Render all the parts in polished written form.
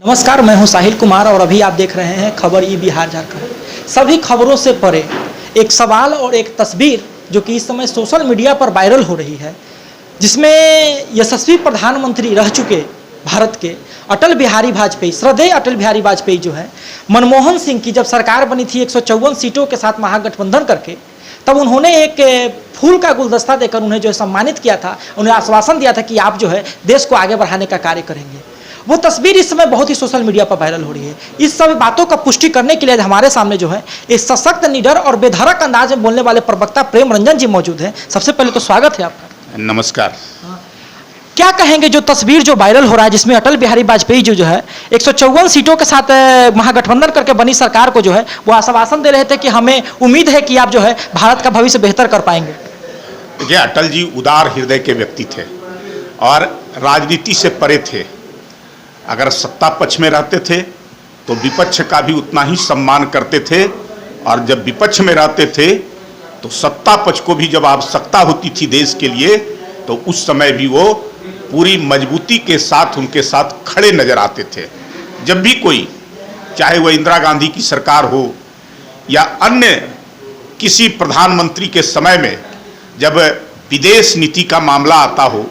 नमस्कार, मैं हूं साहिल कुमार और अभी आप देख रहे हैं खबर ई बिहार झारखंड। सभी खबरों से परे एक सवाल और एक तस्वीर जो कि इस समय सोशल मीडिया पर वायरल हो रही है, जिसमें यशस्वी प्रधानमंत्री रह चुके भारत के अटल बिहारी वाजपेयी, श्रद्धेय अटल बिहारी वाजपेयी जो है, मनमोहन सिंह की जब सरकार बनी थी 154 सीटों के साथ महागठबंधन करके, तब उन्होंने एक फूल का गुलदस्ता देकर उन्हें जो है सम्मानित किया था, उन्हें आश्वासन दिया था कि आप जो है देश को आगे बढ़ाने का कार्य करेंगे। वो तस्वीर इस समय बहुत ही सोशल मीडिया पर वायरल हो रही है। इस सभी बातों का पुष्टि करने के लिए हमारे सामने जो है एक सशक्त, निडर और बेधड़क अंदाज में बोलने वाले प्रवक्ता प्रेम रंजन जी मौजूद हैं। सबसे पहले तो स्वागत है आपका। नमस्कार। क्या कहेंगे जो तस्वीर जो वायरल हो रहा है, जिसमें अटल बिहारी वाजपेयी जो है 154 सीटों के साथ महागठबंधन करके बनी सरकार को जो है वो आश्वासन दे रहे थे कि हमें उम्मीद है कि आप जो है भारत का भविष्य बेहतर कर पाएंगे। देखिए, अटल जी उदार हृदय के व्यक्ति थे और राजनीति से परे थे। अगर सत्ता पक्ष में रहते थे तो विपक्ष का भी उतना ही सम्मान करते थे, और जब विपक्ष में रहते थे तो सत्ता पक्ष को भी जब आवश्यकता होती थी देश के लिए तो उस समय भी वो पूरी मजबूती के साथ उनके साथ खड़े नजर आते थे। जब भी कोई, चाहे वह इंदिरा गांधी की सरकार हो या अन्य किसी प्रधानमंत्री के समय में, जब विदेश नीति का मामला आता हो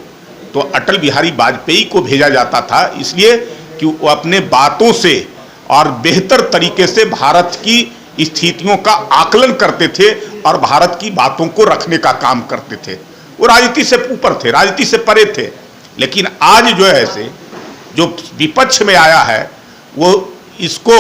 तो अटल बिहारी वाजपेयी को भेजा जाता था, इसलिए कि वो अपने बातों से और बेहतर तरीके से भारत की स्थितियों का आकलन करते थे और भारत की बातों को रखने का काम करते थे। वो राजनीति से ऊपर थे, राजनीति से परे थे। लेकिन आज जो है से जो विपक्ष में आया है वो इसको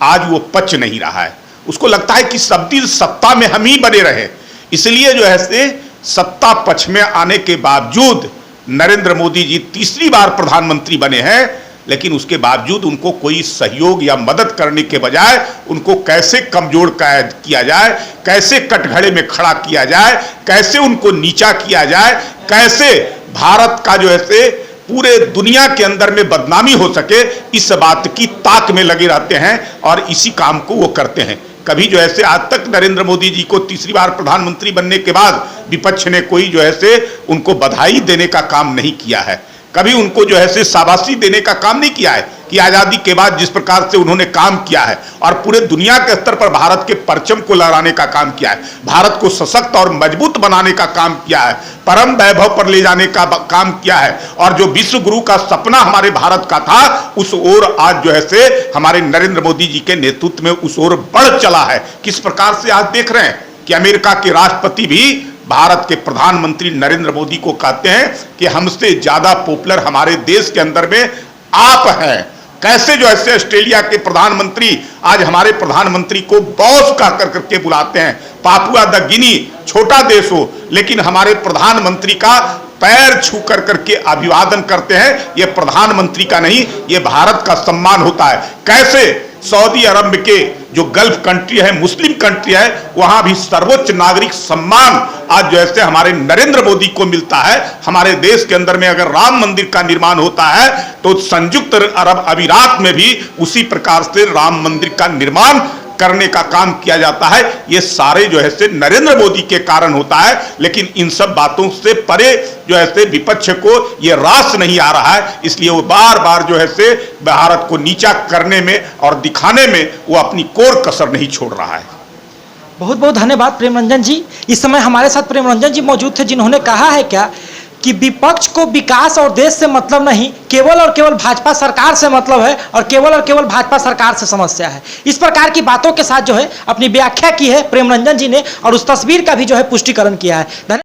आज वो पच नहीं रहा है। उसको लगता है कि सब दिन सत्ता में हम ही बने रहे, इसलिए जो है से सत्ता पक्ष में आने के बावजूद नरेंद्र मोदी जी तीसरी बार प्रधानमंत्री बने हैं, लेकिन उसके बावजूद उनको कोई सहयोग या मदद करने के बजाय उनको कैसे कमजोर किया जाए, कैसे कटघरे में खड़ा किया जाए, कैसे उनको नीचा किया जाए, कैसे भारत का जो है पूरे दुनिया के अंदर में बदनामी हो सके, इस बात की ताक में लगे रहते हैं और इसी काम को वो करते हैं। कभी जो है आज तक नरेंद्र मोदी जी को तीसरी बार प्रधानमंत्री बनने के बाद विपक्ष ने कोई जो है उनको बधाई देने का काम नहीं किया है, कभी उनको जो है शाबाशी देने का काम नहीं किया है कि आज़ादी के बाद जिस प्रकार से उन्होंने काम किया है और पूरे दुनिया के स्तर पर भारत के परचम को लहराने का काम किया है, भारत को सशक्त और मजबूत बनाने का काम किया है, परम वैभव पर ले जाने का काम किया है, और जो विश्व गुरु का सपना हमारे भारत का था उस ओर आज जो है हमारे नरेंद्र मोदी जी के नेतृत्व में उस ओर बढ़ चला है। किस प्रकार से आज देख रहे हैं कि अमेरिका के राष्ट्रपति भी भारत के प्रधानमंत्री नरेंद्र मोदी को कहते हैं कि हमसे ज्यादा पॉपुलर हमारे देश के अंदर में आप हैं। कैसे जो ऐसे ऑस्ट्रेलिया के प्रधानमंत्री आज हमारे प्रधानमंत्री को बॉस कह करके बुलाते हैं। पापुआ द गिनी छोटा देश हो, लेकिन हमारे प्रधानमंत्री का पैर छू करके अभिवादन करते हैं। ये प्रधानमंत्री का नहीं, ये भारत का सम्मान होता है। कैसे सऊदी अरब के जो गल्फ कंट्री है, मुस्लिम कंट्री है, वहां भी सर्वोच्च नागरिक सम्मान आज जो है हमारे नरेंद्र मोदी को मिलता है। हमारे देश के अंदर में अगर राम मंदिर का निर्माण होता है तो संयुक्त अरब अमीरात में भी उसी प्रकार से राम मंदिर का निर्माण करने का काम किया जाता है। ये सारे जो है नरेंद्र मोदी के कारण होता है। लेकिन इन सब बातों से परे जो है विपक्ष को ये रास नहीं आ रहा है, इसलिए वो बार बार जो है भारत को नीचा करने में और दिखाने में वो अपनी कोर कसर नहीं छोड़ रहा है। बहुत बहुत धन्यवाद प्रेम रंजन जी। इस समय हमारे साथ प्रेम रंजन जी मौजूद थे, जिन्होंने कहा है क्या कि विपक्ष को विकास और देश से मतलब नहीं, केवल और केवल भाजपा सरकार से मतलब है और केवल भाजपा सरकार से समस्या है। इस प्रकार की बातों के साथ जो है अपनी व्याख्या की है प्रेम रंजन जी ने और उस तस्वीर का भी जो है पुष्टिकरण किया है।